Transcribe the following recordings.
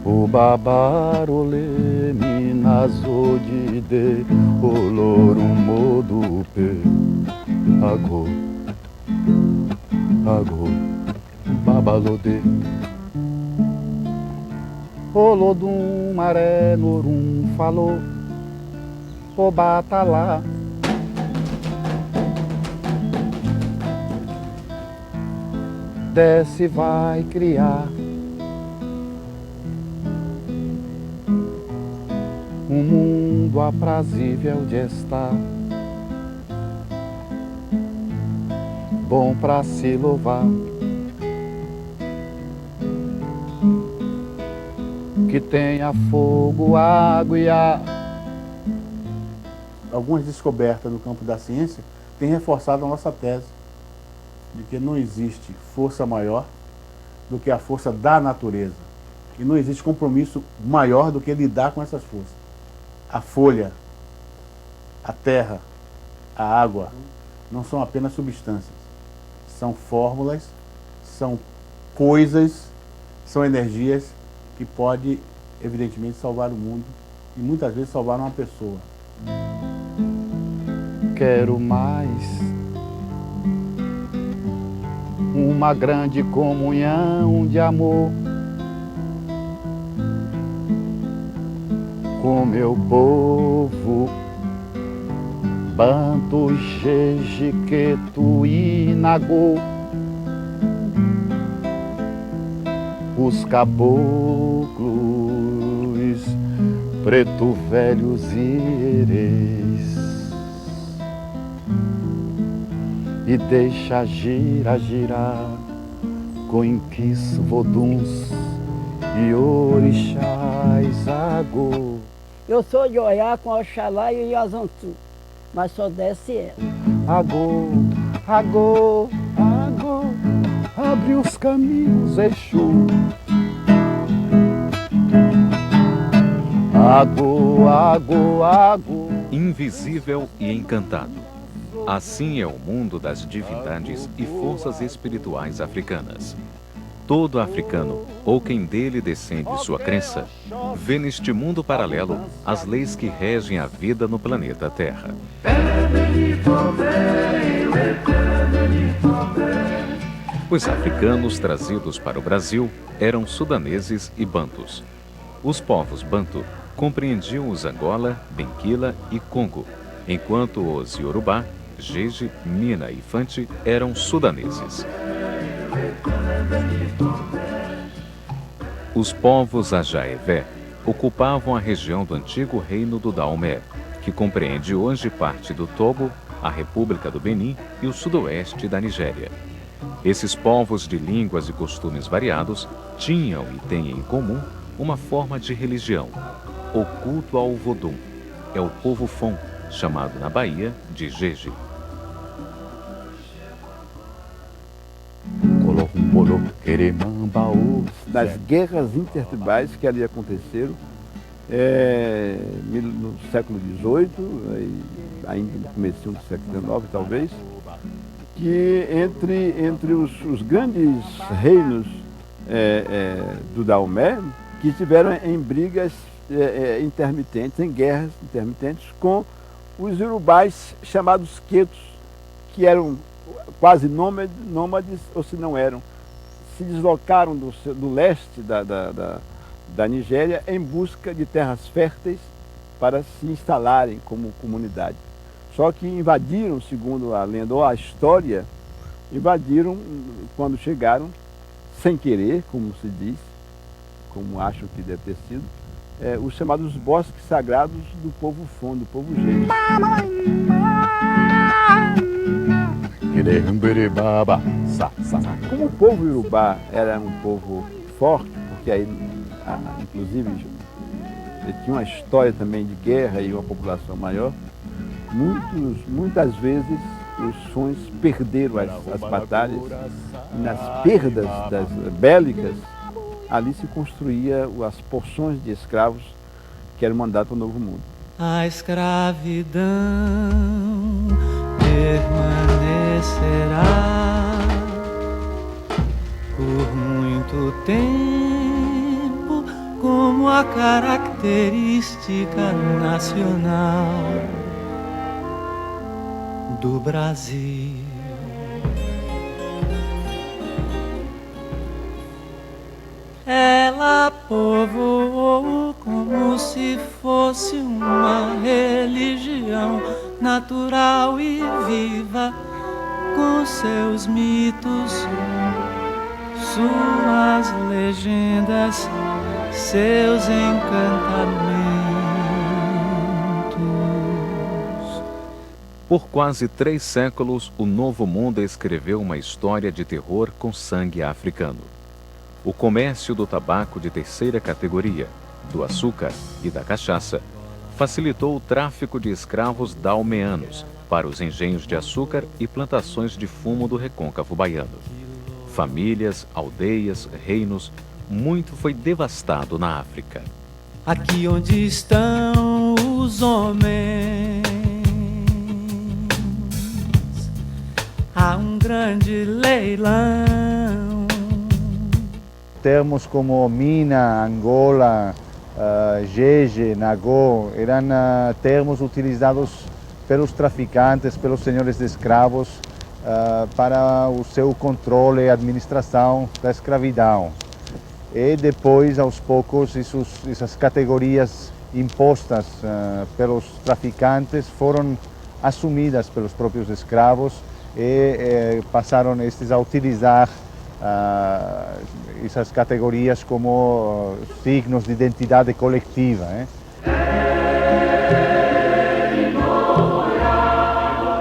O babarole minazodide olorum modupe Ago, ago, babalode Olodum maré norum falou O batalá desce vai criar um mundo aprazível de estar, bom pra se louvar, que tenha fogo, água e ar. Algumas descobertas no campo da ciência têm reforçado a nossa tese de que não existe força maior do que a força da natureza. E não existe compromisso maior do que lidar com essas forças. A folha, a terra, a água, não são apenas substâncias. São fórmulas, são coisas, são energias que podem, evidentemente, salvar o mundo e muitas vezes salvar uma pessoa. Quero mais uma grande comunhão de amor com meu povo, Banto, Jeje, Quetu e Nagô, os caboclos, preto velhos e herês, e deixa girar, girar, com inquis, voduns e orixás agô. Eu sou de Oiá com Oxalá e Iazantu, mas só desce ela. Agô, agô, agô, abre os caminhos, Exu. Agô, agô, agô. Invisível e encantado. Assim é o mundo das divindades e forças espirituais africanas. Todo africano, ou quem dele descende sua crença, vê neste mundo paralelo as leis que regem a vida no planeta Terra. Os africanos trazidos para o Brasil eram sudaneses e bantus. Os povos bantu compreendiam os Angola, Benquila e Congo, enquanto os Yorubá, Jeje, Mina e Fante eram sudaneses. Os povos Ajaevé ocupavam a região do antigo reino do Daomé, que compreende hoje parte do Togo, a República do Benin e o sudoeste da Nigéria. Esses povos de línguas e costumes variados tinham e têm em comum uma forma de religião, o culto ao Vodum. É o povo Fon, chamado na Bahia de Jeje. Das guerras intertribais que ali aconteceram no século XVIII, ainda no começo do século XIX talvez, que entre os grandes reinos do Daomé, que estiveram em brigas intermitentes, em guerras intermitentes com os urubais chamados quetos, que eram quase nômades, ou se não eram, se deslocaram do leste da Nigéria em busca de terras férteis para se instalarem como comunidade. Só que invadiram, segundo a lenda ou a história, invadiram quando chegaram, sem querer, como se diz, como acho que deve ter sido, os chamados bosques sagrados do povo Fon, do povo Jeje. Como o povo Yorubá era um povo forte, porque aí, inclusive, ele tinha uma história também de guerra e uma população maior, muitas vezes os Fons perderam as batalhas, e nas perdas bélicas, ali se construía as porções de escravos que eram mandados para o Novo Mundo. A escravidão permanecerá por muito tempo uma característica nacional do Brasil. Ela povoou como se fosse uma religião natural e viva, com seus mitos, suas legendas, seus encantamentos. Por quase 3 séculos, o Novo Mundo escreveu uma história de terror com sangue africano. O comércio do tabaco de terceira categoria, do açúcar e da cachaça facilitou o tráfico de escravos dalmeanos para os engenhos de açúcar e plantações de fumo do recôncavo baiano. Famílias, aldeias, reinos, muito foi devastado na África. Aqui onde estão os homens, há um grande leilão. Termos como mina, Angola, Jeje, Nagô, eram termos utilizados pelos traficantes, pelos senhores de escravos, para o seu controle e administração da escravidão. E depois, aos poucos, essas categorias impostas pelos traficantes foram assumidas pelos próprios escravos e passaram estes a utilizar essas categorias como signos de identidade coletiva.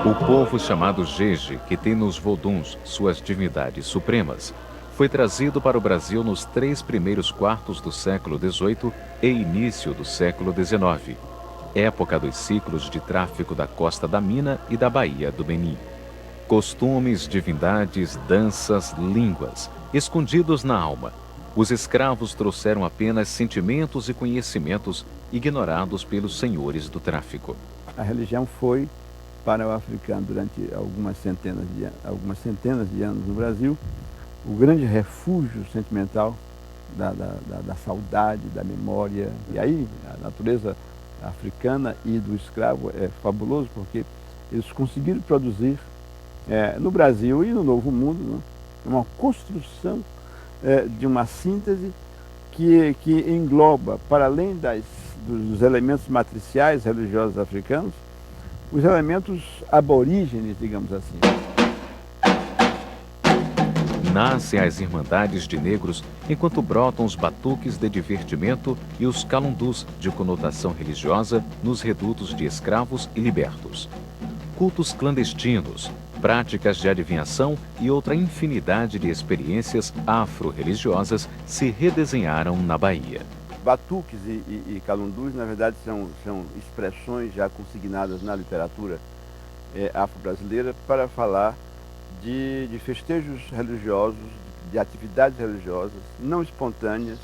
O povo chamado Jeje, que tem nos voduns suas divindades supremas, foi trazido para o Brasil nos 3 primeiros quartos do século XVIII e início do século XIX, época dos ciclos de tráfico da Costa da Mina e da Baía do Benim. Costumes, divindades, danças, línguas, escondidos na alma, os escravos trouxeram apenas sentimentos e conhecimentos ignorados pelos senhores do tráfico. A religião foi para o africano durante algumas centenas de anos no Brasil o grande refúgio sentimental da saudade, da memória. E aí a natureza africana e do escravo é fabuloso, porque eles conseguiram produzir no Brasil e no Novo Mundo, né, uma construção de uma síntese que engloba, para além dos elementos matriciais religiosos africanos, os elementos aborígenes, digamos assim. Nascem as irmandades de negros enquanto brotam os batuques de divertimento e os calundus de conotação religiosa nos redutos de escravos e libertos. Cultos clandestinos, práticas de adivinhação e outra infinidade de experiências afro-religiosas se redesenharam na Bahia. Batuques e calundus, na verdade, são expressões já consignadas na literatura afro-brasileira para falar de festejos religiosos, de atividades religiosas, não espontâneas,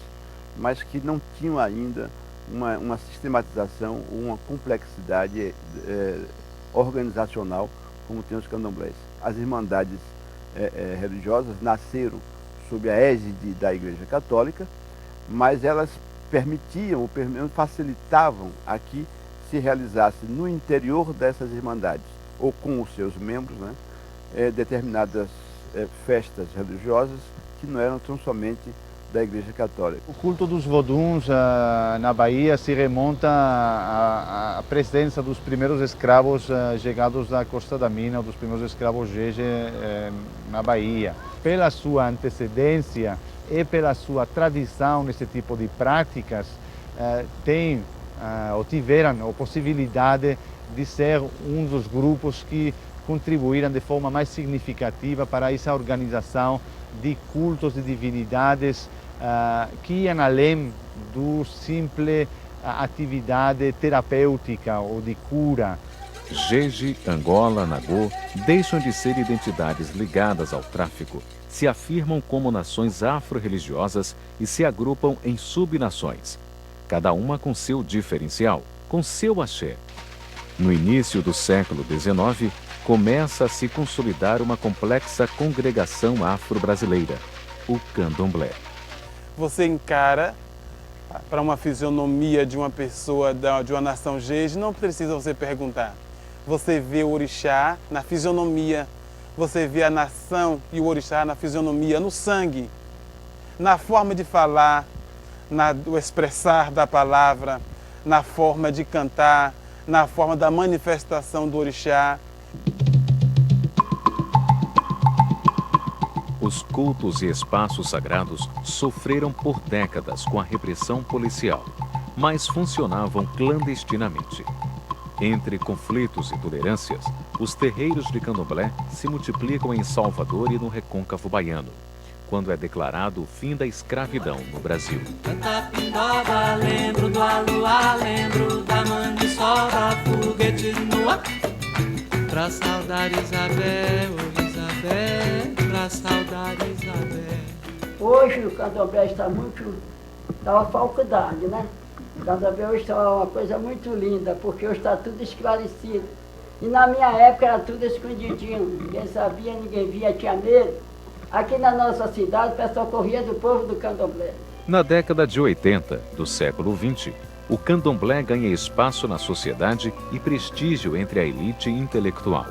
mas que não tinham ainda uma sistematização, uma complexidade organizacional como tem os candomblés. As irmandades religiosas nasceram sob a égide da Igreja Católica, mas elas permitiam, ou pelo menos facilitavam a que se realizasse no interior dessas irmandades, ou com os seus membros, né, determinadas festas religiosas que não eram tão somente da Igreja Católica. O culto dos voduns na Bahia se remonta à presença dos primeiros escravos chegados da Costa da Mina, dos primeiros escravos Jeje na Bahia. Pela sua antecedência e pela sua tradição nesse tipo de práticas, tiveram a possibilidade de ser um dos grupos que contribuíram de forma mais significativa para essa organização de cultos de divindades que iam além do simples atividade terapêutica ou de cura. Jeje, Angola, Nagô deixam de ser identidades ligadas ao tráfico, se afirmam como nações afro-religiosas e se agrupam em subnações, cada uma com seu diferencial, com seu axé. No início do século XIX, começa a se consolidar uma complexa congregação afro-brasileira, o candomblé. Você encara para uma fisionomia de uma pessoa, de uma nação jeje, não precisa você perguntar. Você vê o orixá na fisionomia, você vê a nação e o orixá na fisionomia, no sangue, na forma de falar, no expressar da palavra, na forma de cantar, na forma da manifestação do orixá. Os cultos e espaços sagrados sofreram por décadas com a repressão policial, mas funcionavam clandestinamente. Entre conflitos e tolerâncias, os terreiros de candomblé se multiplicam em Salvador e no Recôncavo Baiano, quando é declarado o fim da escravidão no Brasil. Canta pindoba, lembro do aluá, lembro da maniçoba, foguete no ar. Pra saudar Isabel, oh Isabel, pra saudar Isabel. Hoje o candomblé está uma faculdade, né? O candomblé hoje está uma coisa muito linda, porque hoje está tudo esclarecido. E na minha época era tudo escondidinho, ninguém sabia, ninguém via, tinha medo. Aqui na nossa cidade o pessoal corria do povo do candomblé. Na década de 80 do século XX, o candomblé ganha espaço na sociedade e prestígio entre a elite intelectual.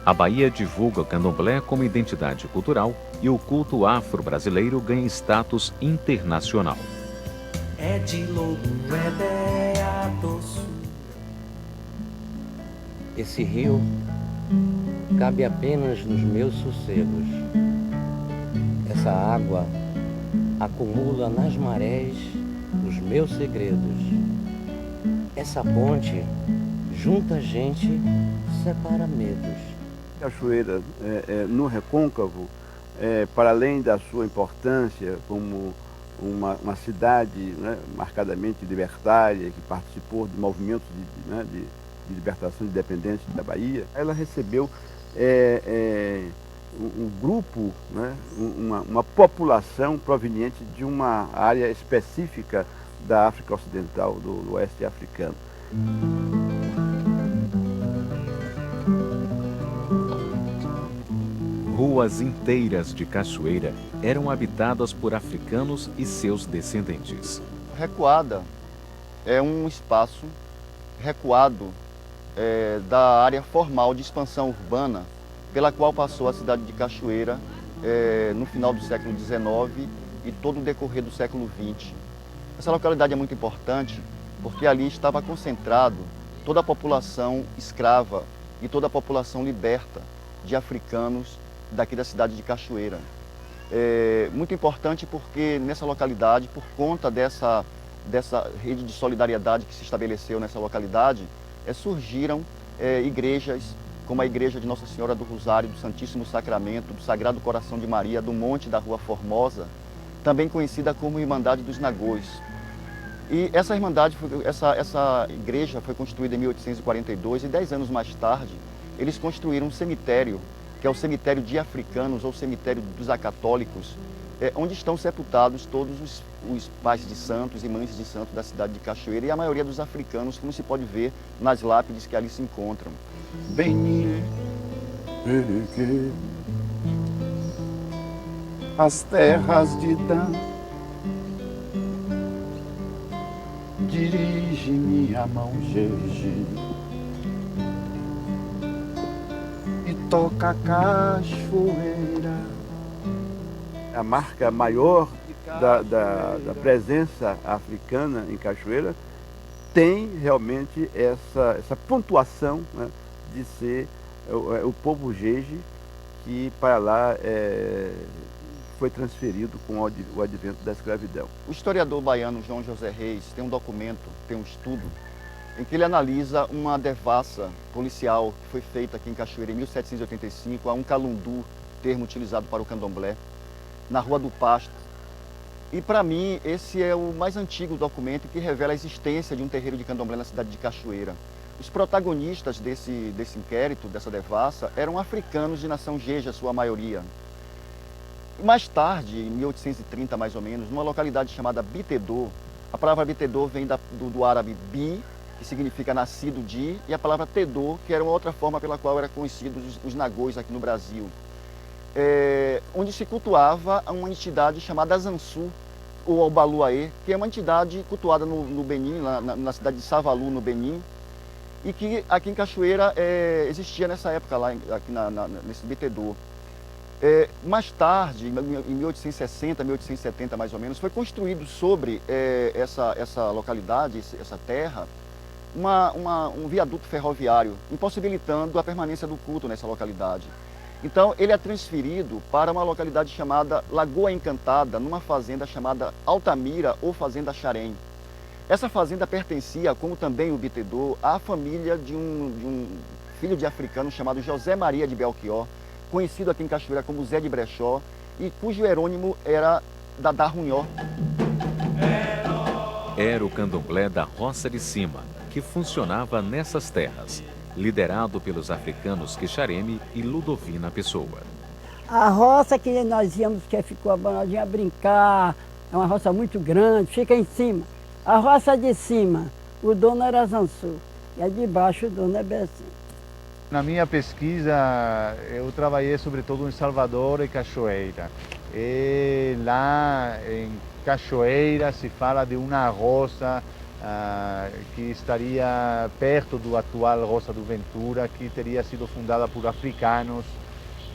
A Bahia divulga o candomblé como identidade cultural e o culto afro-brasileiro ganha status internacional. É de lobo, é beatoço. Esse rio cabe apenas nos meus sossegos. Essa água acumula nas marés os meus segredos. Essa ponte junta gente, separa medos. Cachoeira, no Recôncavo, para além da sua importância como uma cidade, né, marcadamente libertária, que participou de movimentos de libertação de independência da Bahia, ela recebeu um grupo, né, uma população proveniente de uma área específica da África Ocidental, do oeste africano. Ruas inteiras de Cachoeira eram habitadas por africanos e seus descendentes. Recuada é um espaço recuado da área formal de expansão urbana pela qual passou a cidade de Cachoeira no final do século XIX e todo o decorrer do século XX. Essa localidade é muito importante porque ali estava concentrado toda a população escrava e toda a população liberta de africanos daqui da cidade de Cachoeira. Muito importante porque nessa localidade, por conta dessa rede de solidariedade que se estabeleceu nessa localidade, surgiram igrejas como a igreja de Nossa Senhora do Rosário, do Santíssimo Sacramento, do Sagrado Coração de Maria, do Monte da Rua Formosa, também conhecida como Irmandade dos Nagôs. E essa irmandade, essa igreja foi construída em 1842 e 10 anos mais tarde, eles construíram um cemitério, que é o cemitério de africanos ou cemitério dos acatólicos, onde estão sepultados todos os pais de santos e mães de santos da cidade de Cachoeira e a maioria dos africanos, como se pode ver nas lápides que ali se encontram. Benin, Perequê, as terras de Dan, dirige minha mão, Jeje, e toca a cachoeira. A marca maior da presença africana em Cachoeira tem realmente essa pontuação, né, de ser o povo Jeje, que para lá foi transferido com o advento da escravidão. O historiador baiano João José Reis tem um documento, tem um estudo, em que ele analisa uma devassa policial que foi feita aqui em Cachoeira em 1785 a um calundu, termo utilizado para o candomblé, na Rua do Pasto. E para mim esse é o mais antigo documento que revela a existência de um terreiro de candomblé na cidade de Cachoeira. Os protagonistas desse inquérito, dessa devassa, eram africanos de nação jeje, a sua maioria. Mais tarde, em 1830 mais ou menos, numa localidade chamada Bitedô, a palavra Bitedô vem do árabe bi, que significa nascido de, e a palavra Tedô, que era uma outra forma pela qual eram conhecidos os nagôs aqui no Brasil. Onde se cultuava uma entidade chamada Zansu, ou Obaluaê, que é uma entidade cultuada no Benin, na cidade de Savalu, no Benin, e que aqui em Cachoeira existia nessa época, lá aqui nesse Bitedô. Mais tarde, em 1860, 1870 mais ou menos, foi construído sobre essa localidade, essa terra, um viaduto ferroviário, impossibilitando a permanência do culto nessa localidade. Então, ele é transferido para uma localidade chamada Lagoa Encantada, numa fazenda chamada Altamira ou Fazenda Xarém. Essa fazenda pertencia, como também o Bitedô, à família de um filho de africano chamado José Maria de Belchior, conhecido aqui em Cachoeira como Zé de Brechó, e cujo herônimo era Dadá Runhó. Era o candomblé da Roça de Cima, que funcionava nessas terras, liderado pelos africanos Quixareme e Ludovina Pessoa. A roça que nós íamos, que ficou nós íamos brincar, é uma roça muito grande, fica em cima. A roça de cima, o dono era Zansu, e a de baixo o dono é Bessim. Na minha pesquisa, eu trabalhei sobretudo em Salvador e Cachoeira. E lá em Cachoeira se fala de uma roça que estaria perto do atual Roça do Ventura, que teria sido fundada por africanos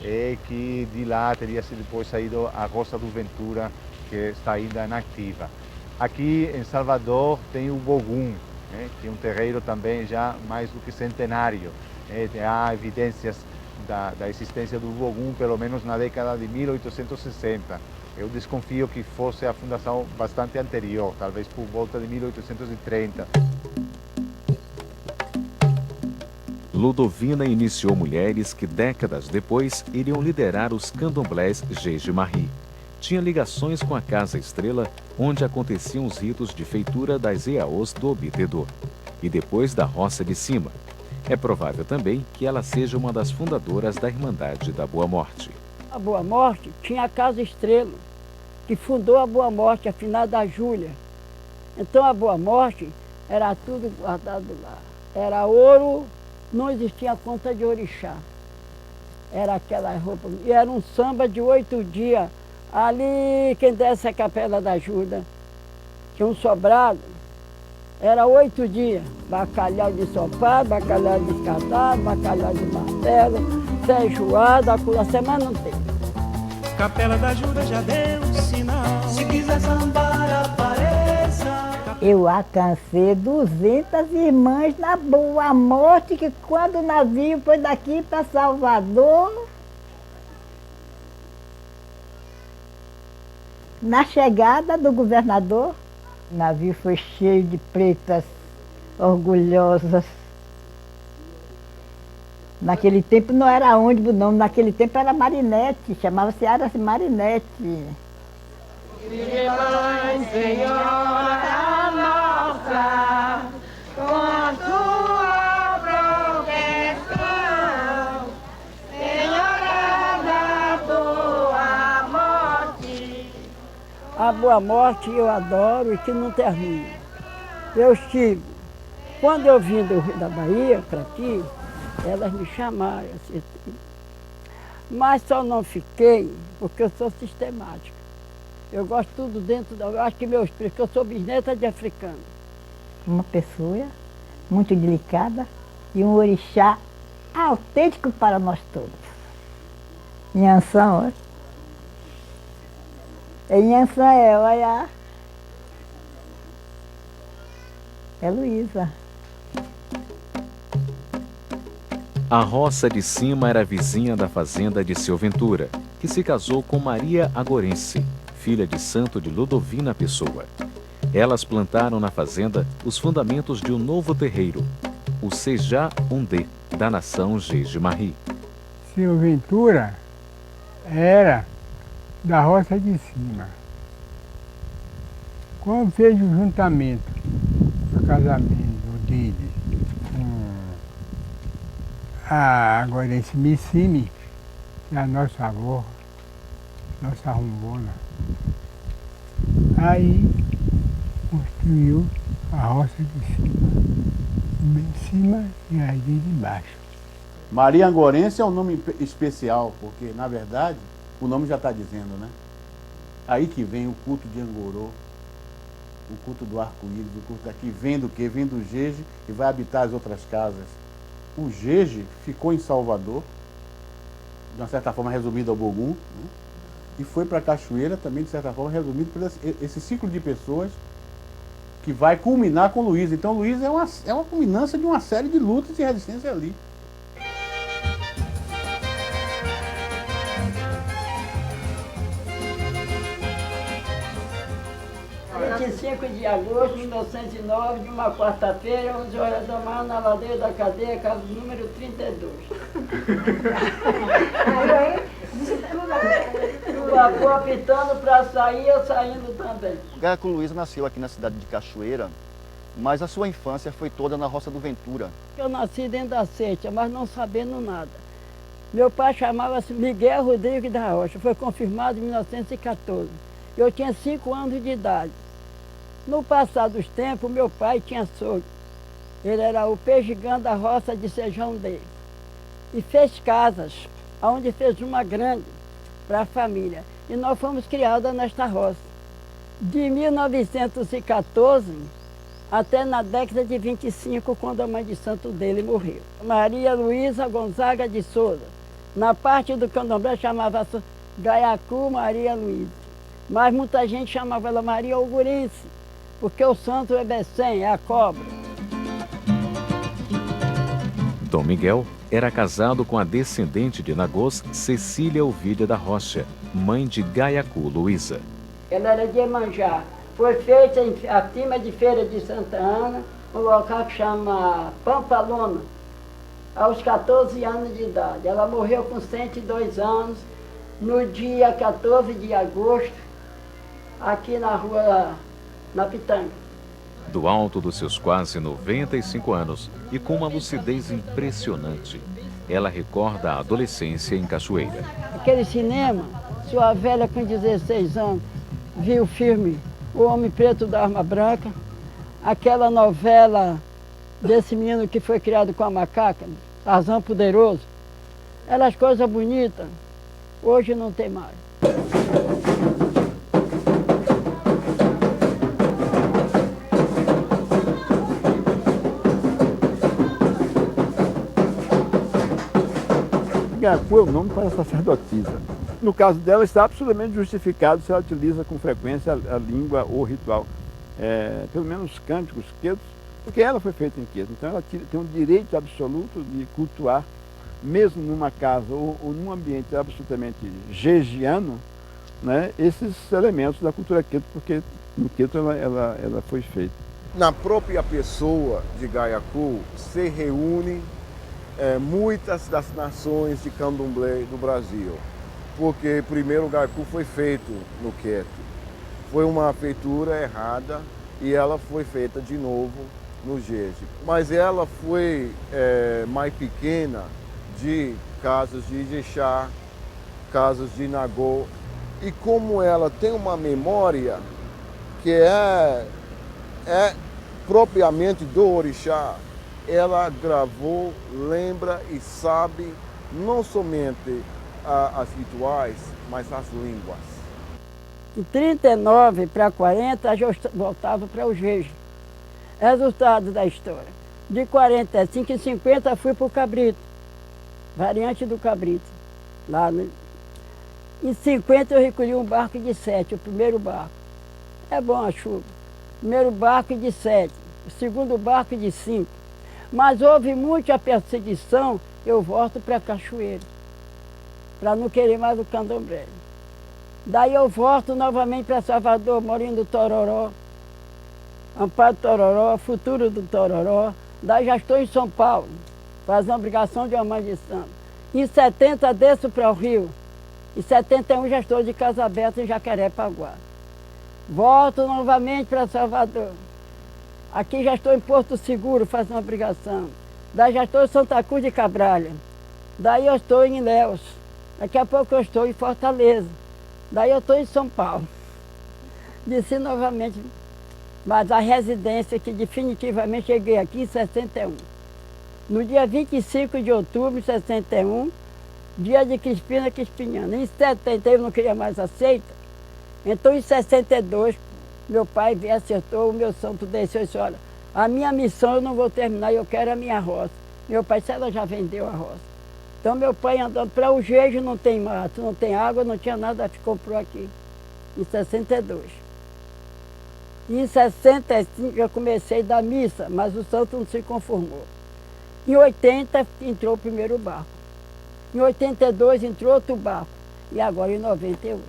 e que de lá teria depois saído a Roça do Ventura, que está ainda inativa. Aqui em Salvador tem o Bogum, que é um terreiro também já mais do que centenário. Há evidências da existência do Bogum, pelo menos na década de 1860. Eu desconfio que fosse a fundação bastante anterior, talvez por volta de 1830. Ludovina iniciou mulheres que décadas depois iriam liderar os candomblés Jeje-Marie. Tinha ligações com a Casa Estrela, onde aconteciam os ritos de feitura das EAOs do Bitedô, e depois da Roça de Cima. É provável também que ela seja uma das fundadoras da Irmandade da Boa Morte. A Boa Morte tinha a Casa Estrela, que fundou a Boa Morte, a finada Júlia. Então a Boa Morte era tudo guardado lá. Era ouro, não existia conta de orixá. Era aquela roupa, e era um samba de 8 dias. Ali, quem desce a Capela da Ajuda, tinha um sobrado, era 8 dias. Bacalhau de ensopado, bacalhau descasado, bacalhau de martelo, feijoada, a semana inteira. Capela da Ajuda já deu sinal. Se quiser sambar, apareça. Eu alcancei 200 irmãs na Boa Morte, que quando o navio foi daqui para Salvador, na chegada do governador, o navio foi cheio de pretas orgulhosas. Naquele tempo não era ônibus, não. Naquele tempo era marinete, chamava-se Aras Marinete. Mãe, Senhora nossa, com a tua proteção, Senhora da Boa Morte. A Boa Morte eu adoro e que não termina. Eu estive, quando eu vim da Bahia para aqui, elas me chamaram, assim, mas só não fiquei porque eu sou sistemática. Eu gosto tudo dentro da... Eu acho que meus filhos, porque eu sou bisneta de africano. Uma pessoa muito delicada e um orixá autêntico para nós todos. Nhançã, olha. Nhançã olha. É Luísa. A Roça de Cima era vizinha da fazenda de Seu Ventura, que se casou com Maria Agorense, filha de santo de Ludovina Pessoa. Elas plantaram na fazenda os fundamentos de um novo terreiro, o Sejá Ondê, da nação Jeje-Marie. Seu Ventura era da Roça de Cima. Quando fez o juntamento do casamento dele com a Agorense Missime, que é a nossa avó, nossa rumbona, aí construiu a Roça de Cima, uma em cima e aí de baixo. Maria Angorense é um nome especial, porque, na verdade, o nome já está dizendo, né? Aí que vem o culto de Angorô, o culto do arco-íris, o culto daqui vem do quê? Vem do Jeje e vai habitar as outras casas. O Jeje ficou em Salvador, de uma certa forma resumido ao Bogum, né? E foi para a Cachoeira também, de certa forma, resumido por esse ciclo de pessoas que vai culminar com Luiz. Então Luiz é uma culminância de uma série de lutas e resistência ali. 25 de agosto de 1909, de uma quarta-feira, 11 horas da manhã, na ladeira da cadeia, casa número 32. O vapor apitando para sair, eu saindo também. Gaiacu Luiza nasceu aqui na cidade de Cachoeira, mas a sua infância foi toda na Roça do Ventura. Eu nasci dentro da seita, mas não sabendo nada. Meu pai chamava-se Miguel Rodrigues da Rocha, foi confirmado em 1914. Eu tinha 5 anos de idade. No passar dos tempos, meu pai tinha sogro. Ele era o pejigão da roça de Sejão dele. E fez casas, onde fez uma grande para a família. E nós fomos criadas nesta roça. De 1914 até na década de 25, quando a mãe de santo dele morreu. Maria Luísa Gonzaga de Souza. Na parte do candomblé chamava-se Gaiacu Maria Luísa. Mas muita gente chamava ela Maria Augurice, porque o santo é Bessem, é a cobra. Dom Miguel era casado com a descendente de Nagôs, Cecília Ovídia da Rocha, mãe de Gaiacu Luísa. Ela era de Iemanjá. Foi feita acima de Feira de Santa Ana, um local que chama Pampalona, aos 14 anos de idade. Ela morreu com 102 anos, no dia 14 de agosto, aqui na rua, na Pitanga. Do alto dos seus quase 95 anos e com uma lucidez impressionante, ela recorda a adolescência em Cachoeira. Aquele cinema, sua velha com 16 anos, viu o filme O Homem Preto da Arma Branca, aquela novela desse menino que foi criado com a macaca, Tarzan Poderoso, eram coisas bonitas, hoje não tem mais. Gaiacu é o nome para sacerdotisa. No caso dela, está absolutamente justificado se ela utiliza com frequência a língua ou ritual. Pelo menos cânticos quedos, porque ela foi feita em quedo. Então ela tem o direito absoluto de cultuar, mesmo numa casa ou num ambiente absolutamente jejiano, né, esses elementos da cultura quedo, porque no quedo ela foi feita. Na própria pessoa de Gaiacu se reúne muitas das nações de candomblé do Brasil, porque primeiro o Gaiacu foi feito no Queto. Foi uma feitura errada e ela foi feita de novo no Jeje. Mas ela foi mais pequena de casas de Ijexá, casas de Nagô, e como ela tem uma memória que é propriamente do orixá, ela gravou, lembra e sabe não somente as rituais, mas as línguas. Em 39 para 40, eu voltava para o Jeje. Resultado da história. De 45 e 50 fui para o Cabrito, variante do Cabrito. Lá no... Em 50 eu recolhi um barco de 7, o primeiro barco. É bom a chuva. Primeiro barco de 7, o segundo barco de 5. Mas houve muita perseguição, eu volto para Cachoeira, para não querer mais o candomblé. Daí eu volto novamente para Salvador, Morinho do Tororó, Amparo do Tororó, Futuro do Tororó. Daí já estou em São Paulo, fazendo obrigação de uma mãe de santo. Em 70 desço para o Rio, em 71 já estou de Casa Aberta em Jacarepaguá. Volto novamente para Salvador. Aqui já estou em Porto Seguro fazendo obrigação. Daí já estou em Santa Cruz de Cabralha. Daí eu estou em Ilhéus. Daqui a pouco eu estou em Fortaleza. Daí eu estou em São Paulo. Desci novamente. Mas a residência que definitivamente cheguei aqui em 61. No dia 25 de outubro de 61, dia de Crispina Crispiniana. Em 70 eu não queria mais aceita. Então em 62, Meu pai acertou, o meu santo desceu e disse, olha, a minha missão eu não vou terminar, eu quero a minha roça. Meu pai disse, ela já vendeu a roça. Então meu pai andando para o Jeje, não tem mato, não tem água, não tinha nada, comprou aqui, em 62. E em 65 eu comecei a dar missa, mas o santo não se conformou. Em 80 entrou o primeiro barco. Em 82 entrou outro barco. E agora em 98.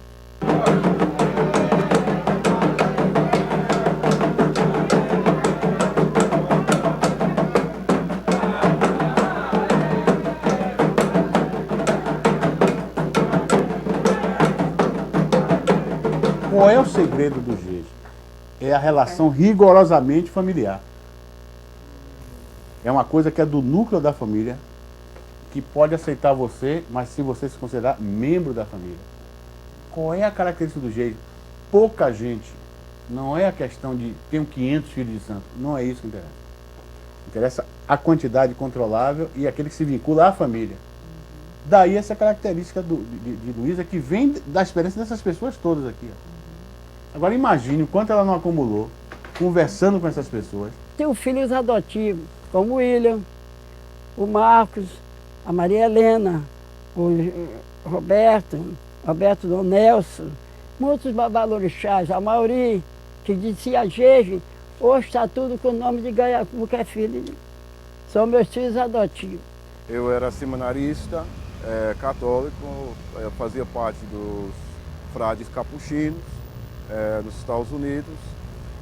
Qual é o segredo do Jeje? É a relação rigorosamente familiar. É uma coisa que é do núcleo da família, que pode aceitar você, mas se você se considerar membro da família. Qual é a característica do Jeje? Pouca gente. Não é a questão de tenho 500 filhos de santo. Não é isso que interessa. Interessa a quantidade controlável e aquele que se vincula à família. Daí essa característica de Luísa, que vem da experiência dessas pessoas todas aqui. Ó. Agora imagine o quanto ela não acumulou, conversando com essas pessoas. Tenho filhos adotivos, como o William, o Marcos, a Maria Helena, o Roberto Dom Nelson, muitos babalorixás, a Mauri, que dizia Jeje, hoje está tudo com o nome de Gaiacu, que é filho. São meus filhos adotivos. Eu era seminarista, católico, eu fazia parte dos frades capuchinos nos Estados Unidos.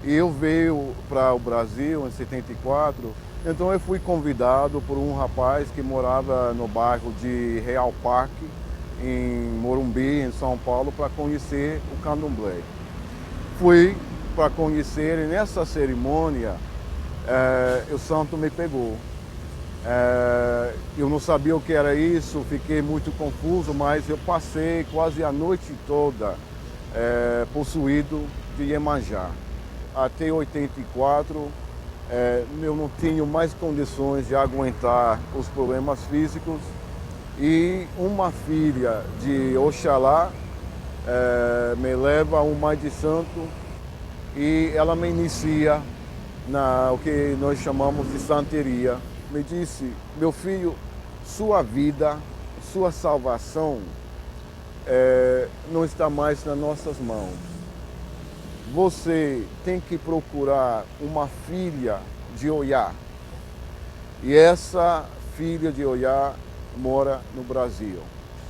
E eu veio para o Brasil em 74, então eu fui convidado por um rapaz que morava no bairro de Real Parque, em Morumbi, em São Paulo, para conhecer o candomblé. Fui para conhecer e nessa cerimônia o santo me pegou. Eu não sabia o que era isso, fiquei muito confuso, mas eu passei quase a noite toda possuído de Iemanjá. Até 84, eu não tinha mais condições de aguentar os problemas físicos e uma filha de Oxalá me leva a um Mãe de Santo e ela me inicia o que nós chamamos de santeria. Me disse, meu filho, sua vida, sua salvação não está mais nas nossas mãos. Você tem que procurar uma filha de Oiá. E essa filha de Oiá mora no Brasil.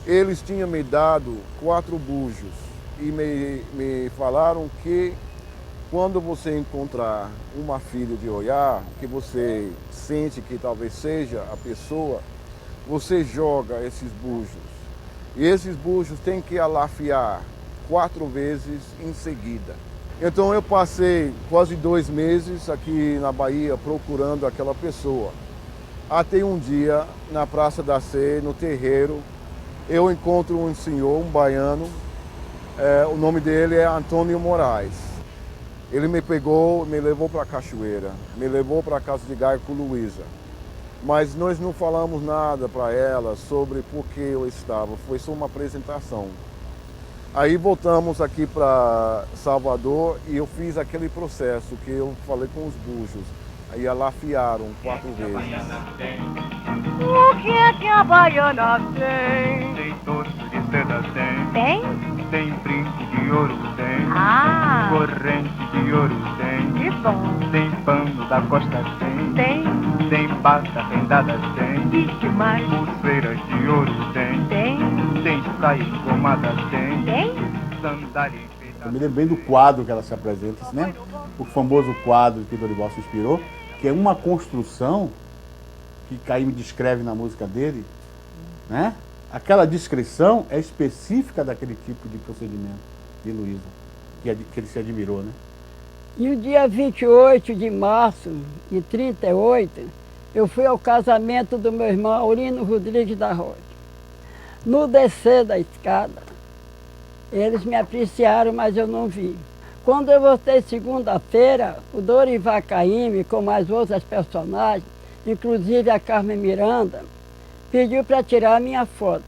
Eles tinham me dado 4 bujos e me falaram que quando você encontrar uma filha de Oiá, que você sente que talvez seja a pessoa, você joga esses bujos. E esses bujos tem que alafiar 4 vezes em seguida. Então eu passei quase 2 meses aqui na Bahia procurando aquela pessoa. Até um dia, na Praça da Sé, no terreiro, eu encontro um senhor, um baiano, o nome dele é Antônio Moraes. Ele me pegou, me levou para a cachoeira, me levou para a casa de Gaiacu Luísa. Mas nós não falamos nada para ela sobre por que eu estava, foi só uma apresentação. Aí voltamos aqui para Salvador e eu fiz aquele processo que eu falei com os bujos. Aí alafiaram 4 vezes. O que é que a baiana tem? Tem dorso de seda, tem. Tem? Tem brinco de ouro, tem. Ah! Corrente de ouro, tem. Que bom! Tem pano da costa, tem. Tem? Tem bata rendada, tem. E que mais? Pulseiras de ouro, tem. Tem? Tem saia engomada, tem. Tem? Sandália Eu me lembro bem do quadro que ela se apresenta, né? O famoso quadro que Dorival se inspirou, que é uma construção que Caim descreve na música dele, né? Aquela descrição é específica daquele tipo de procedimento de Luísa, que ele se admirou, né? E o dia 28 de março de 38, eu fui ao casamento do meu irmão Aurino Rodrigues da Rocha. No descer da escada, eles me apreciaram, mas eu não vi. Quando eu voltei segunda-feira, o Dorival Caymmi, com mais outras personagens, inclusive a Carmen Miranda, pediu para tirar a minha foto.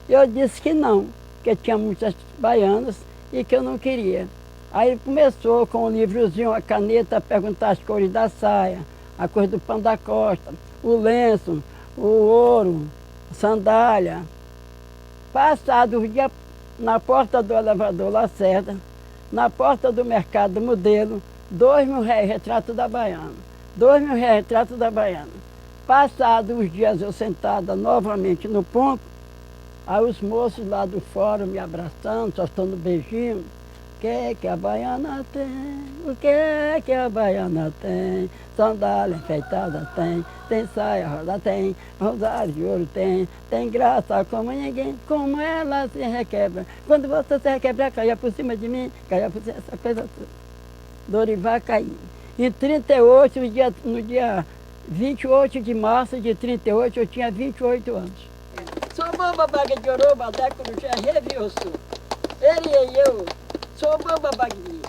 Eu disse que não, que tinha muitas baianas e que eu não queria. Aí ele começou com um livrozinho, a caneta, a perguntar as cores da saia, a cor do pano da costa, o lenço, o ouro, sandália. Passado os dias, na porta do elevador Lacerda, na porta do mercado Modelo, R$2.000 retrato da Baiana. R$2.000 retrato da Baiana. Passados os dias eu sentada novamente no ponto, aí os moços lá do fórum me abraçando, soltando beijinho. O que a baiana tem? O que a baiana tem? Sandália enfeitada tem saia rosa tem, rosário de ouro tem graça como ninguém, como ela se requebra. Quando você se requebrar, caia por cima de mim, caia por cima, essa coisa toda. Dorival caiu. Em 38, no dia 28 de março de 38, eu tinha 28 anos. Sou bamba baga de oroba, Decoruxé, revioso. Ele e eu, sou bamba bagui.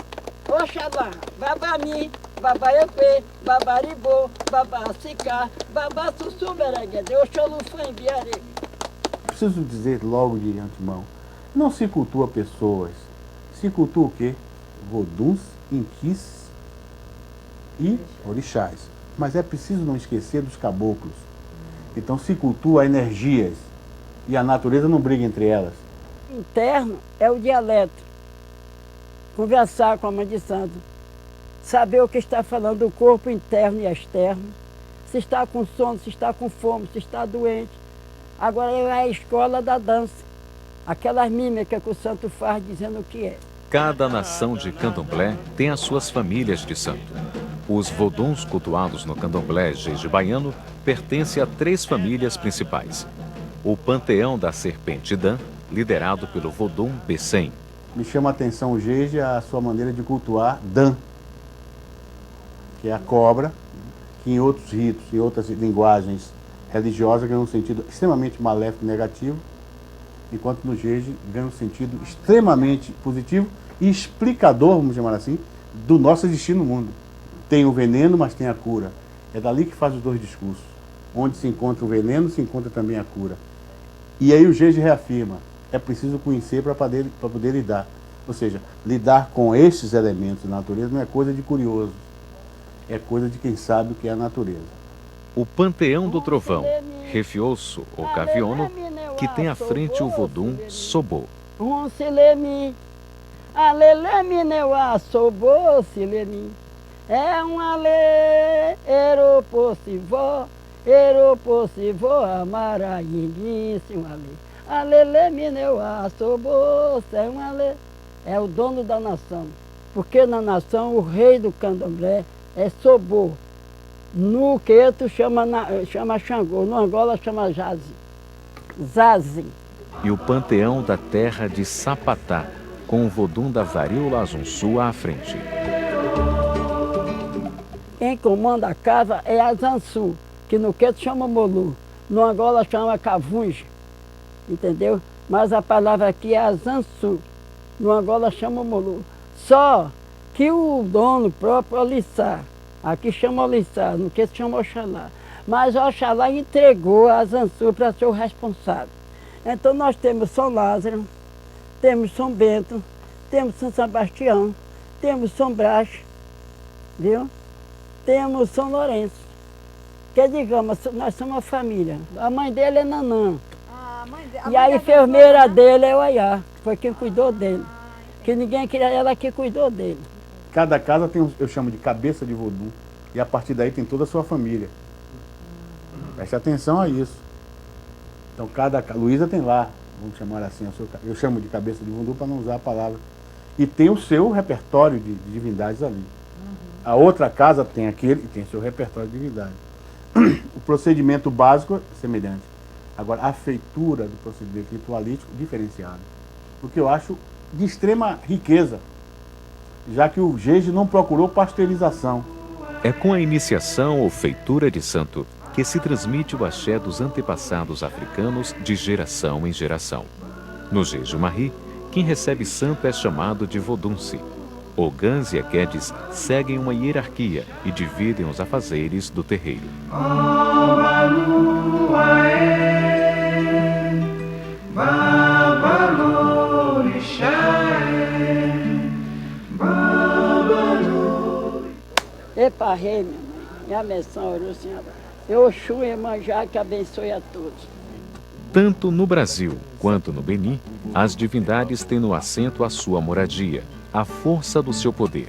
Oxalá, babami, babaepê, babaribô, babacicá, babassussu bereguede, oxolufã em biare. Preciso dizer logo de antemão, não se cultua pessoas, se cultua o quê? Voduns, inquis e orixás. Mas é preciso não esquecer dos caboclos. Então se cultua energias e a natureza não briga entre elas. Interno é o dialeto. Conversar com a mãe de santo. Saber o que está falando o corpo interno e externo. Se está com sono, se está com fome, se está doente. Agora é a escola da dança. Aquelas mímicas que o santo faz dizendo o que é. Cada nação de candomblé tem as suas famílias de santo. Os voduns cultuados no candomblé Jeje baiano pertencem a 3 famílias principais. O Panteão da Serpente Dan, liderado pelo vodum Bessem. Me chama a atenção o Jeje, a sua maneira de cultuar Dan, que é a cobra, que em outros ritos, em outras linguagens religiosas ganha um sentido extremamente maléfico e negativo, enquanto no Jeje ganha um sentido extremamente positivo e explicador, vamos chamar assim, do nosso existir no mundo. Tem o veneno, mas tem a cura. É dali que faz os 2 discursos. Onde se encontra o veneno, se encontra também a cura. E aí o Jeje reafirma, é preciso conhecer para poder lidar. Ou seja, lidar com estes elementos da natureza não é coisa de curioso, é coisa de quem sabe o que é a natureza. O Panteão do Trovão, Refioso ou Caviono, que tem à frente o vodum Sobô. Silemi, alelemi neuá, Sobô, silemi. É um ale, eropossivó, amarainguíssimo ale. Alelemi neuá, Sobô, é um ale. É o dono da nação. Porque na nação o rei do candomblé é Sobô. No Queto chama Xangô, no Angola chama Zazi. E o Panteão da Terra de Sapatá, com o vodum da varíola azunçu à frente. Quem comanda a casa é a Zansu, que no Queto chama Molu, no Angola chama Cavunja, entendeu? Mas a palavra aqui é a Zansu, no Angola chama Molu. Só que o dono próprio é Olissá, aqui chama Olissá, no Queto chama Oxalá. Mas Oxalá entregou a Zansu para ser o responsável. Então nós temos São Lázaro, temos São Bento, temos São Sebastião, temos São Brás, viu? Temos São Lourenço, que digamos, nós somos uma família. A mãe dele é Nanã. E a enfermeira dele é o Aiá, foi quem cuidou dele. Que ninguém queria, ela que cuidou dele. Cada casa tem, eu chamo de cabeça de vodum, e a partir daí tem toda a sua família. Preste atenção a isso. Então Luísa tem lá, vamos chamar assim, eu chamo de cabeça de vodum para não usar a palavra. E tem o seu repertório de divindades ali. A outra casa tem aquele e tem seu repertório de divindade. O procedimento básico é semelhante. Agora, a feitura do procedimento ritualístico diferenciado. O que eu acho de extrema riqueza, já que o Jeje não procurou pasteurização. É com a iniciação ou feitura de santo que se transmite o axé dos antepassados africanos de geração em geração. No Jeje Marri, quem recebe santo é chamado de vodunce. Ogãs e Equedes seguem uma hierarquia e dividem os afazeres do terreiro. Babalorixá, parrei, minha mãe. Minha menção, Senhora. Eu, Oxum e Iemanjá, que abençoe a todos. Tanto no Brasil quanto no Benin, as divindades têm no assento a sua moradia, a força do seu poder.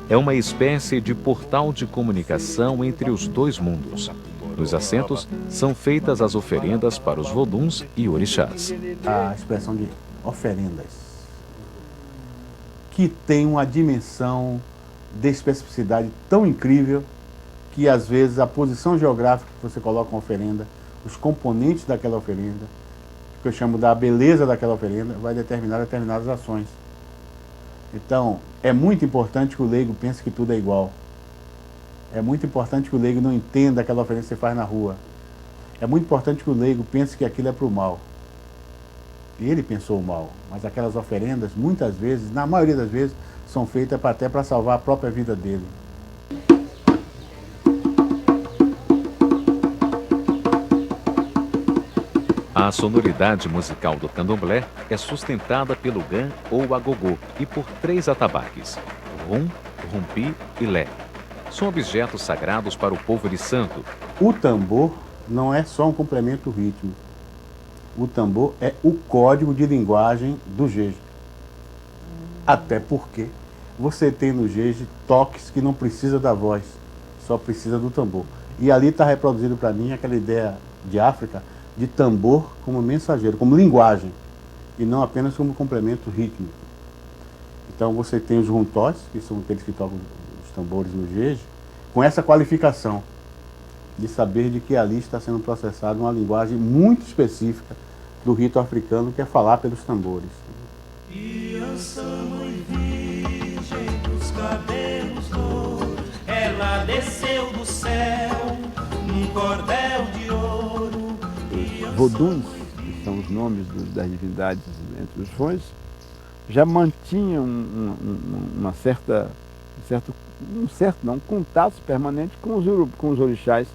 É uma espécie de portal de comunicação entre os dois mundos. Nos assentos são feitas as oferendas para os voduns e orixás. A expressão de oferendas, que tem uma dimensão de especificidade tão incrível que às vezes a posição geográfica que você coloca uma oferenda, os componentes daquela oferenda, que eu chamo da beleza daquela oferenda, vai determinar determinadas ações. Então, é muito importante que o leigo pense que tudo é igual. É muito importante que o leigo não entenda aquela oferenda que você faz na rua. É muito importante que o leigo pense que aquilo é para o mal. E ele pensou o mal, mas aquelas oferendas, muitas vezes, na maioria das vezes, são feitas até para salvar a própria vida dele. A sonoridade musical do candomblé é sustentada pelo gan ou agogô e por 3 atabaques, rum, rumpi e lé. São objetos sagrados para o povo de santo. O tambor não é só um complemento rítmico. O tambor é o código de linguagem do jeje. Até porque você tem no jeje toques que não precisa da voz, só precisa do tambor. E ali está reproduzido para mim aquela ideia de África de tambor como mensageiro, como linguagem, e não apenas como complemento rítmico. Então você tem os runtós, que são aqueles que tocam os tambores no jeje, com essa qualificação de saber de que ali está sendo processada uma linguagem muito específica do rito africano, que é falar pelos tambores. Criança, mãe virgem dos cabelos louros, ela desceu do céu num cordel de ouro. Voduns, que são os nomes das divindades entre os fões, já mantinham um contato permanente com os orixás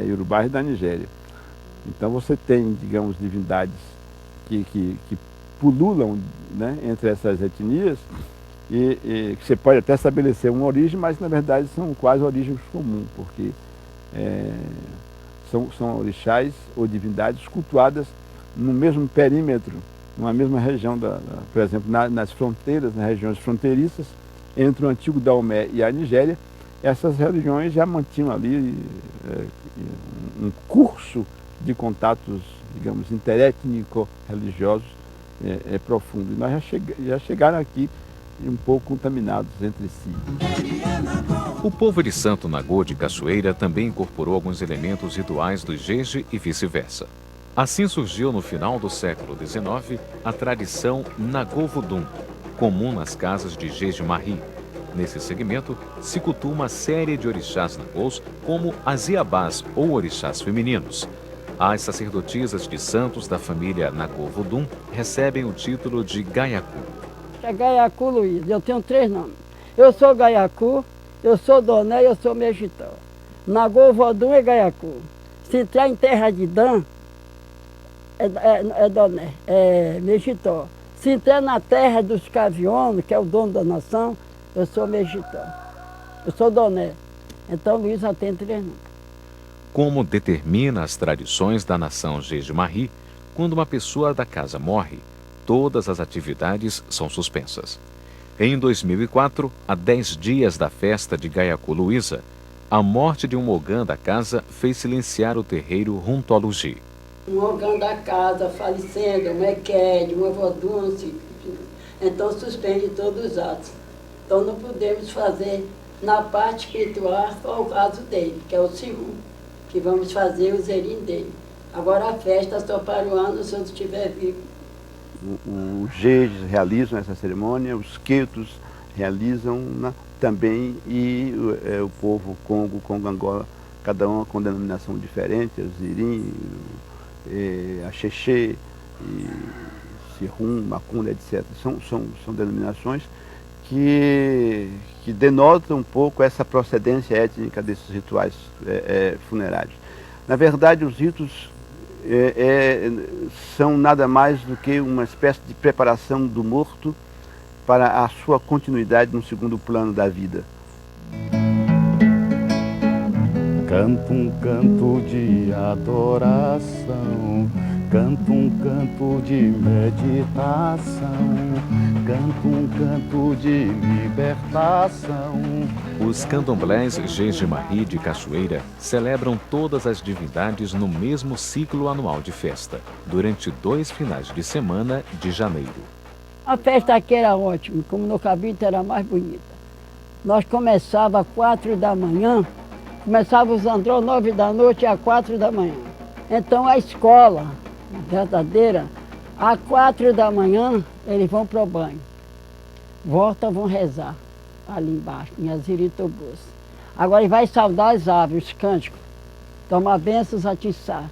iorubás da Nigéria. Então você tem, digamos, divindades que pululam, né, entre essas etnias e que você pode até estabelecer uma origem, mas na verdade são quase origens comuns, porque são orixás ou divindades cultuadas no mesmo perímetro, numa mesma região, por exemplo, nas fronteiras, nas regiões fronteiriças, entre o antigo Daomé e a Nigéria. Essas religiões já mantinham ali um curso de contatos, digamos, interétnico-religiosos profundo. E nós já chegaram aqui um pouco contaminados entre si. O povo de Santo Nagô de Cachoeira também incorporou alguns elementos rituais do jeje e vice-versa. Assim surgiu no final do século XIX a tradição Nagô Vodum, comum nas casas de Jeje-Marie. Nesse segmento se cultua uma série de orixás nagôs, como as iabás ou orixás femininos. As sacerdotisas de santos da família Nagô Vodum recebem o título de Gaiacu. É Gaiacu Luiz, eu tenho 3 nomes. Eu sou Gaiacu, eu sou Doné e eu sou Mejitó. Nagô Vodum é Gaiacu. Se entrar em terra de Dan, é Doné, é Mejitó. Se entrar na terra dos Cavionos, que é o dono da nação, eu sou Mejitó. Eu sou Doné. Então Luiz já tem 3 nomes. Como determina as tradições da nação Jeje-Marie, quando uma pessoa da casa morre, todas as atividades são suspensas. Em 2004, a 10 dias da festa de Gaiacu Luísa, a morte de um ogã da casa fez silenciar o terreiro Runtolugi. Um ogã da casa falecendo, um equede, uma vodunce, então suspende todos os atos. Então não podemos fazer na parte espiritual só o caso dele, que é o Sirum, que vamos fazer o zerim dele. Agora a festa só para o ano se eu estiver vivo. Os jejes realizam essa cerimônia, os quetos realizam também, e o povo Congo, Angola, cada um com denominação diferente, o zirim, a xexê, sirum, macunda, etc. São denominações que denotam um pouco essa procedência étnica desses rituais funerários. Na verdade, os ritos são nada mais do que uma espécie de preparação do morto para a sua continuidade no segundo plano da vida. Canto um canto de adoração, canto um canto de meditação, canto um canto de libertação. Os candomblés Jeje-Marri de Cachoeira celebram todas as divindades no mesmo ciclo anual de festa, durante 2 finais de semana de janeiro. A festa aqui era ótima, como no Cabrito era mais bonita. Nós começava às 4 da manhã, começava os andró 9 da noite às 4 da manhã. Então a escola verdadeira, às 4 da manhã eles vão para o banho. Voltam, vão rezar ali embaixo, em Aziritoboço. Agora ele vai saudar as aves, os cânticos, tomar bênçãos, atiçar.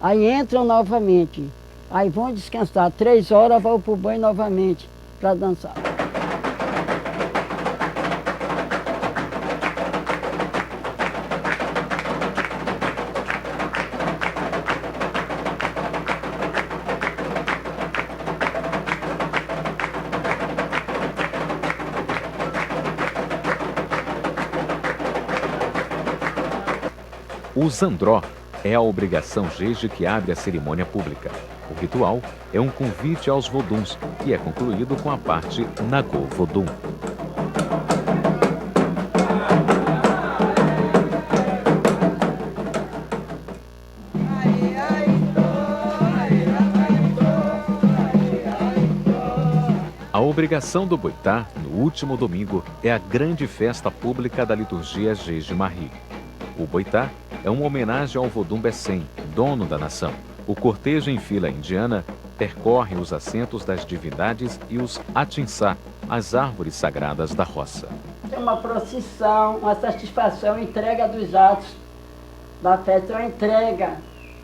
Aí entram novamente, aí vão descansar, 3 horas vão para o banho novamente para dançar. O Zandró é a obrigação Jeje que abre a cerimônia pública. O ritual é um convite aos voduns, que é concluído com a parte Nagô Vodum. A obrigação do Boitá, no último domingo, é a grande festa pública da liturgia Jeje-Marri. O Boitá é uma homenagem ao Vodum Bessem, dono da nação. O cortejo em fila indiana percorre os assentos das divindades e os atinsá, as árvores sagradas da roça. É uma procissão, uma satisfação, entrega dos atos da festa, uma entrega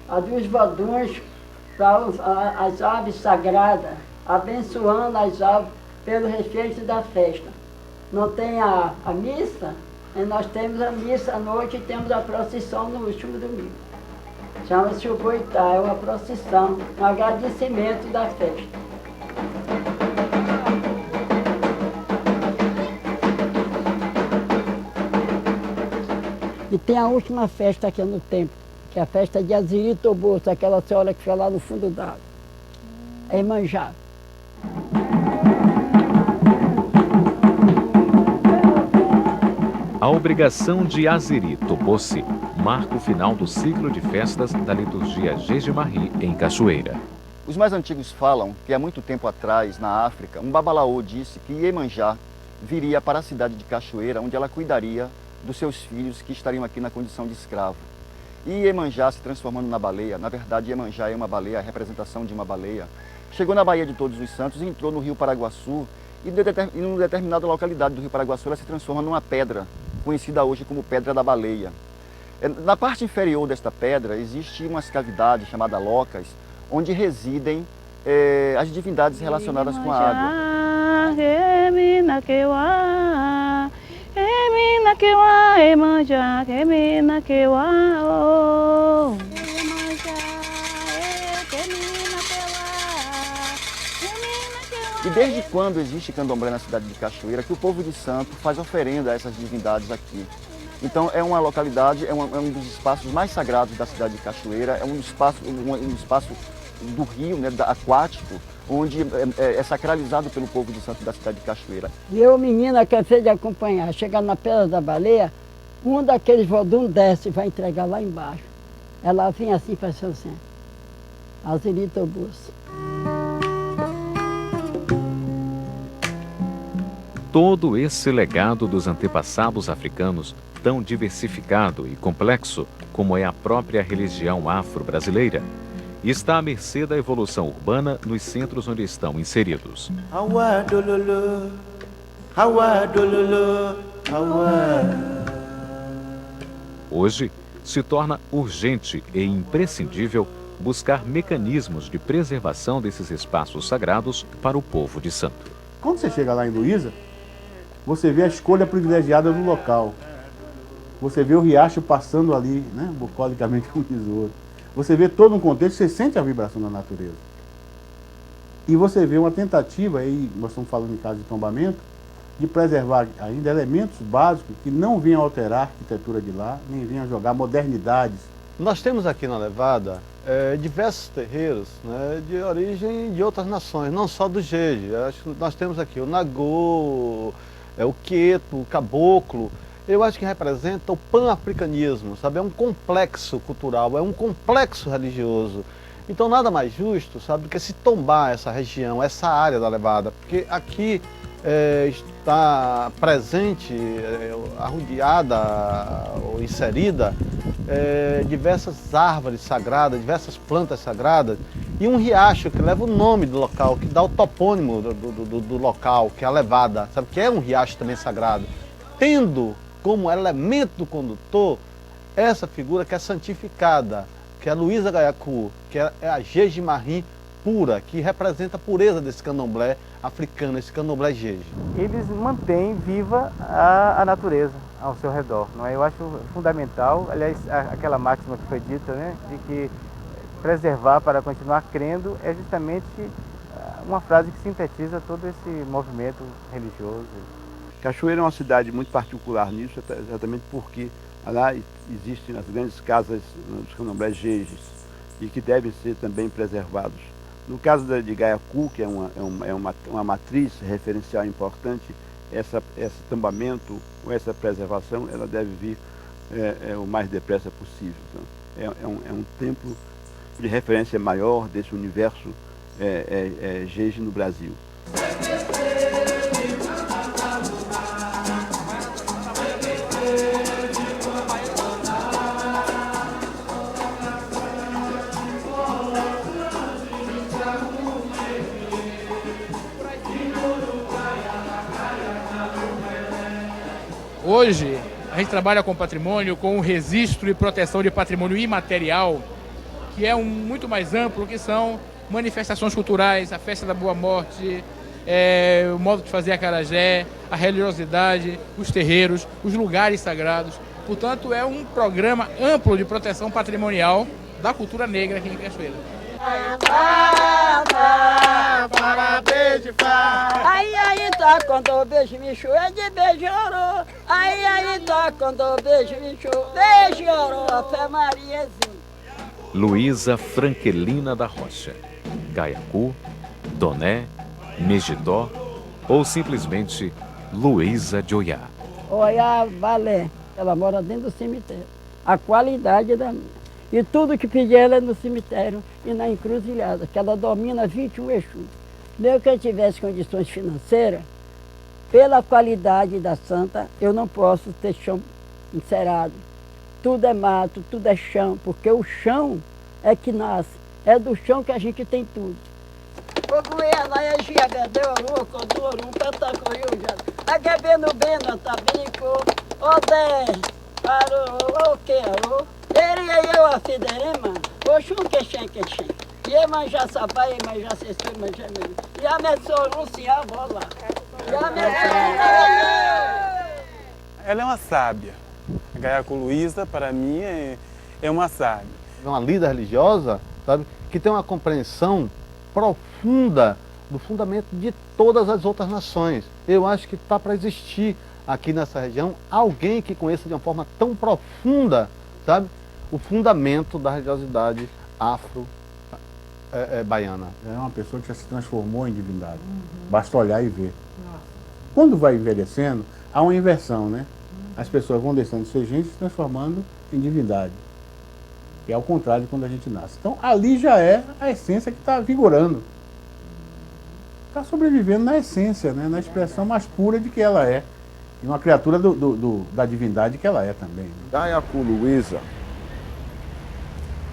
a dos voduns para as aves sagradas, abençoando as aves pelo respeito da festa. Não tem a missa? Nós temos a missa à noite e temos a procissão no último domingo. Chama-se o Boitá, é uma procissão, um agradecimento da festa. E tem a última festa aqui no templo, que é a festa de Aziritoboço, aquela senhora que fica lá no fundo d'água. É Iemanjá. A obrigação de Aziritoboço marca o final do ciclo de festas da liturgia Jeje-Marri em Cachoeira. Os mais antigos falam que há muito tempo atrás, na África, um babalaô disse que Iemanjá viria para a cidade de Cachoeira, onde ela cuidaria dos seus filhos que estariam aqui na condição de escravo. E Iemanjá se transformando na baleia, na verdade Iemanjá é uma baleia, a representação de uma baleia, chegou na Baía de Todos os Santos e entrou no rio Paraguaçu, e em uma determinada localidade do rio Paraguaçu ela se transforma numa pedra, conhecida hoje como Pedra da Baleia. Na parte inferior desta pedra existe umas cavidades chamadas locas, onde residem as divindades relacionadas com a água. E desde quando existe candomblé na cidade de Cachoeira, que o povo de Santo faz oferenda a essas divindades aqui. Então é uma localidade, é um dos espaços mais sagrados da cidade de Cachoeira, é um espaço do rio, né, aquático, onde é sacralizado pelo povo de Santo da cidade de Cachoeira. E eu, menina, cansei de acompanhar, chegar na Pedra da Baleia, um daqueles vodum desce e vai entregar lá embaixo. Ela vinha assim, faz assim, Aziritoboço. Todo esse legado dos antepassados africanos, tão diversificado e complexo como é a própria religião afro-brasileira, está à mercê da evolução urbana nos centros onde estão inseridos. Hoje, se torna urgente e imprescindível buscar mecanismos de preservação desses espaços sagrados para o povo de Santo. Quando você chega lá em Luísa, você vê a escolha privilegiada do local. Você vê o riacho passando ali, né, bucolicamente com o tesouro. Você vê todo um contexto, você sente a vibração da natureza. E você vê uma tentativa, aí nós estamos falando em caso de tombamento, de preservar ainda elementos básicos que não venham alterar a arquitetura de lá, nem venham jogar modernidades. Nós temos aqui na Levada diversos terreiros, né, de origem de outras nações, não só do Jeje. Acho que nós temos aqui o Nagô, o Queto, o Caboclo. Eu acho que representa o pan-africanismo, sabe? É um complexo cultural, é um complexo religioso. Então nada mais justo, sabe, do que se tombar essa região, essa área da Levada, porque aqui está presente, arrodeada ou inserida diversas árvores sagradas, diversas plantas sagradas e um riacho que leva o nome do local, que dá o topônimo do local, que é a Levada, sabe, que é um riacho também sagrado, tendo como elemento condutor essa figura que é santificada, que é a Luísa Gaiacu, que é a Jeje Marim pura, que representa a pureza desse candomblé africano, esse candomblé Jeje. Eles mantêm viva a natureza ao seu redor, não é? Eu acho fundamental, aliás, aquela máxima que foi dita, né, de que preservar para continuar crendo é justamente uma frase que sintetiza todo esse movimento religioso. Cachoeira é uma cidade muito particular nisso, exatamente porque lá existem as grandes casas dos candomblés Jejes e que devem ser também preservados. No caso de Gaiacu, que é uma matriz referencial importante, esse tombamento, ou essa preservação, ela deve vir o mais depressa possível. Então, é um templo de referência maior desse universo Jeje no Brasil. Hoje, a gente trabalha com patrimônio, com o registro e proteção de patrimônio imaterial, que é muito mais amplo, que são manifestações culturais, a festa da Boa Morte, o modo de fazer acarajé, a religiosidade, os terreiros, os lugares sagrados. Portanto, é um programa amplo de proteção patrimonial da cultura negra aqui em Cachoeira. Aí tá quando o beijo me chou, é de beijo ouro. Aí tá quando o beijo me chou, beijo ouro, a fé Mariazinha. Luísa Franquelina da Rocha, Gaiacu, Doné, Megidó ou simplesmente Luísa de Oiá. Oiá Balé, ela mora dentro do cemitério. A qualidade da minha. E tudo que pedi ela é no cemitério e na encruzilhada, que ela domina 21 Exus. Mesmo que eu tivesse condições financeiras, pela qualidade da santa, eu não posso ter chão encerado. Tudo é mato, tudo é chão, porque o chão é que nasce. É do chão que a gente tem tudo. Eu a fiderema, oxum queixem, queixem. E manjar sabai, manjar cessu, manjar mesmo. E a messorum se abola. E a Ela é uma sábia. A Gaiacu Luísa, para mim, é uma sábia. É uma líder religiosa, sabe, que tem uma compreensão profunda do fundamento de todas as outras nações. Eu acho que está para existir aqui nessa região alguém que conheça de uma forma tão profunda, sabe, o fundamento da religiosidade afro-baiana. É uma pessoa que já se transformou em divindade. Basta olhar e ver. Quando vai envelhecendo, há uma inversão, né? As pessoas vão deixando de ser gente e se transformando em divindade. E é ao contrário de quando a gente nasce. Então ali já é a essência que está vigorando. Está sobrevivendo na essência, né? Na expressão mais pura de que ela é. E uma criatura da divindade que ela é também. Gaiacu Luísa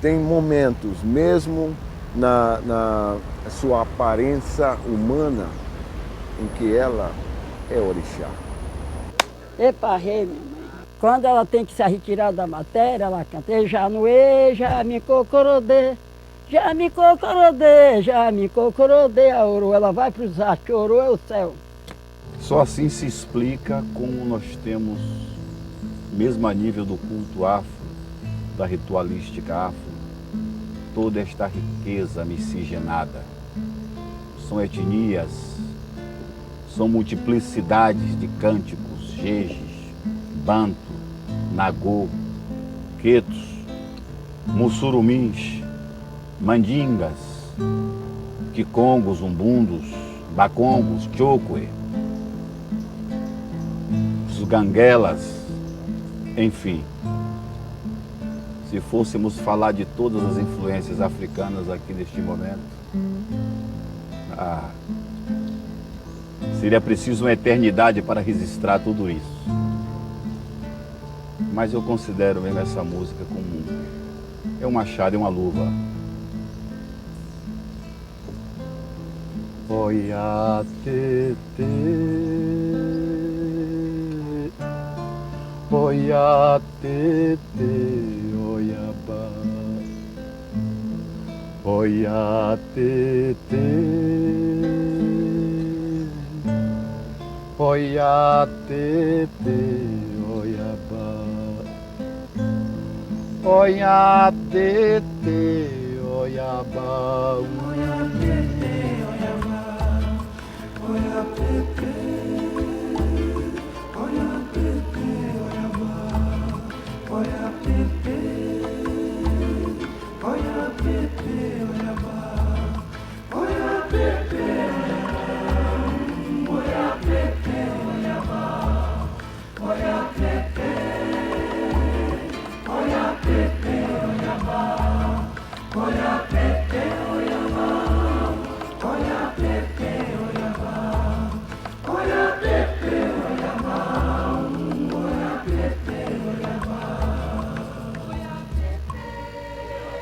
tem momentos, mesmo na sua aparência humana, em que ela é orixá. Epa, rei, minha mãe. Quando ela tem que se retirar da matéria, ela canta já me cocorodê, já me cocorodê, já me cocorodê, a Oro. Ela vai para os astros, Oro é o céu. Só assim se explica como nós temos, mesmo a nível do culto afro, da ritualística afro, toda esta riqueza miscigenada. São etnias, São multiplicidades de cânticos, jejes, banto, nagô, quetos, mussurumins, mandingas, quicongos, umbundos, bacongos, chocoe, os ganguelas, enfim. Se fôssemos falar de todas as influências africanas aqui neste momento, seria preciso uma eternidade para registrar tudo isso. Mas eu considero mesmo essa música como um machado e uma luva. Oia tete, oia tete, oiabá, oia tete, oia tete, oiabá, oia tete, oiabá, oia tete, oiabá, oia tete, oia tete, oiabá, oia tete, oia tete, oiabá, oia tete, oia tete, oiabá, oia tete, oia tete, oiabá, oia tete, oiabá, oia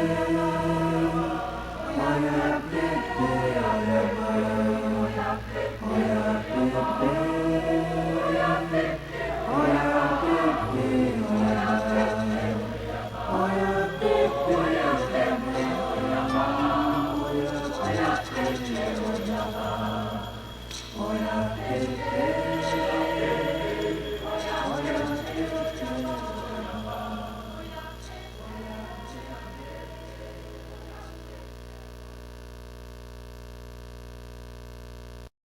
tete, oiabá, oia tete, oiabá, oia tete, oiabá, oia tete,